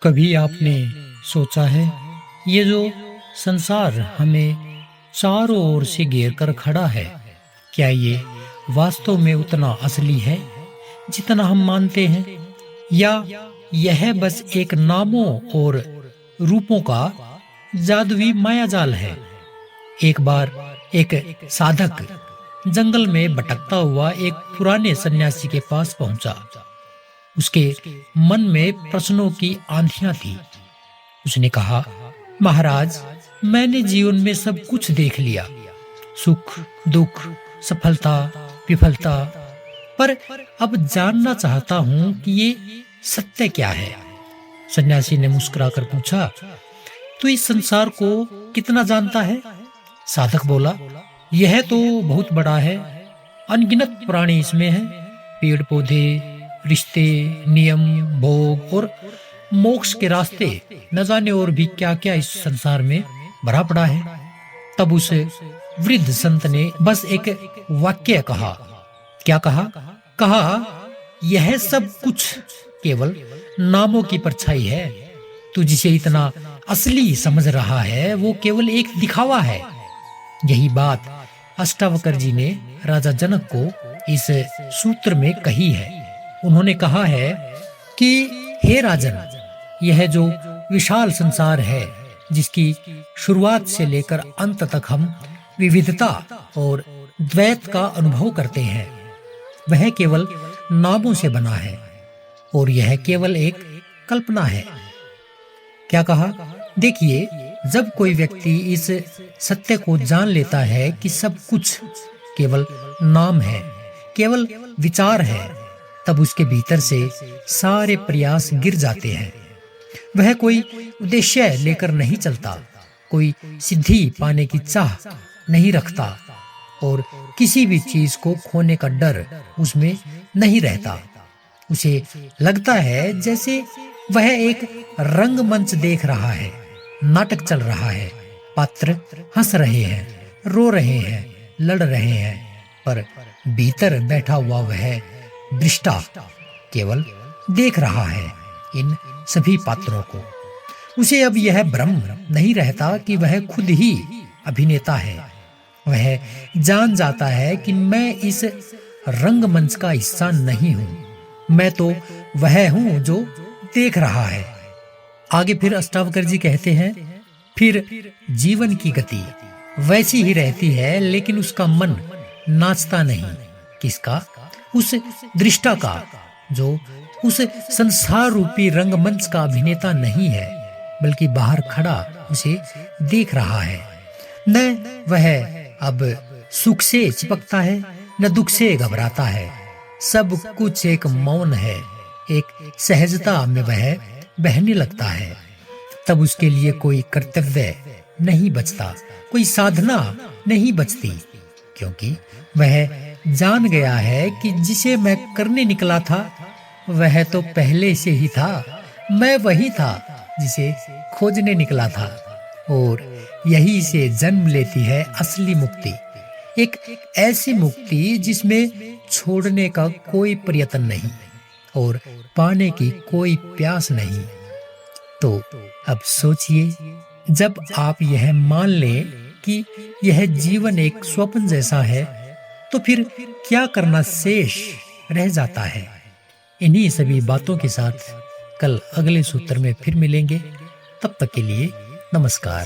कभी आपने सोचा है ये जो संसार हमें चारों ओर से घेर कर खड़ा है, क्या ये वास्तव में उतना असली है जितना हम मानते हैं, या यह बस एक नामों और रूपों का जादुई मायाजाल है। एक बार एक साधक जंगल में भटकता हुआ एक पुराने सन्यासी के पास पहुंचा। उसके मन में प्रश्नों की आंधियां थी। उसने कहा, महाराज, मैंने जीवन में सब कुछ देख लिया, सुख दुख, सफलता विफलता, पर अब जानना चाहता हूं कि ये सत्य क्या है। सन्यासी ने मुस्कुराकर पूछा, तू इस संसार को कितना जानता है? साधक बोला, यह तो बहुत बड़ा है, अनगिनत प्राणी इसमें हैं, पेड़ पौधे, रिश्ते, नियम, भोग और मोक्ष के रास्ते, न जाने और भी क्या क्या इस संसार में भरा पड़ा है। तब उस वृद्ध संत ने बस एक वाक्य कहा। क्या कहा? कहा, यह सब कुछ केवल नामों की परछाई है। तू जिसे इतना असली समझ रहा है वो केवल एक दिखावा है। यही बात अष्टावक्र जी ने राजा जनक को इस सूत्र में कही है। उन्होंने कहा है कि हे राजन, यह जो विशाल संसार है, जिसकी शुरुआत से लेकर अंत तक हम विविधता और द्वैत का अनुभव करते हैं, वह केवल नामों से बना है और यह केवल एक कल्पना है। क्या कहा? देखिए, जब कोई व्यक्ति इस सत्य को जान लेता है कि सब कुछ केवल नाम है, केवल विचार है, तब उसके भीतर से सारे प्रयास गिर जाते हैं। वह कोई उद्देश्य लेकर नहीं चलता, कोई सिद्धि पाने की चाह नहीं रखता और किसी भी चीज को खोने का डर उसमें नहीं रहता। उसे लगता है जैसे वह एक रंगमंच देख रहा है, नाटक चल रहा है, पात्र हंस रहे हैं, रो रहे हैं, लड़ रहे हैं, पर भीतर बैठा हुआ वह दृष्टा केवल देख रहा है इन सभी पात्रों को। उसे अब यह भ्रम नहीं रहता कि वह खुद ही अभिनेता है। वह जान जाता है कि मैं इस रंगमंच का हिस्सा नहीं हूं, मैं तो वह हूं जो देख रहा है। आगे फिर अष्टावक्र जी कहते हैं, फिर जीवन की गति वैसी ही रहती है, लेकिन उसका मन नाचता नहीं। किसका? उस दृष्टा का, जो उस संसार रूपी रंगमंच का अभिनेता नहीं है, बल्कि बाहर खड़ा उसे देख रहा है। न वह अब सुख से चिपकता है, न दुख से घबराता है। सब कुछ एक मौन है, एक सहजता में वह बहने लगता है। तब उसके लिए कोई कर्तव्य नहीं बचता, कोई साधना नहीं बचती, क्योंकि वह जान गया है कि जिसे मैं करने निकला था वह तो पहले से ही था। मैं वही था जिसे खोजने निकला था, और यही से जन्म लेती है असली मुक्ति। एक ऐसी मुक्ति जिसमें छोड़ने का कोई प्रयत्न नहीं और पाने की कोई प्यास नहीं। तो अब सोचिए, जब आप यह मान लें कि यह जीवन एक स्वप्न जैसा है, तो फिर क्या करना शेष रह जाता है? इन्हीं सभी बातों के साथ कल अगले सूत्र में फिर मिलेंगे। तब तक के लिए नमस्कार।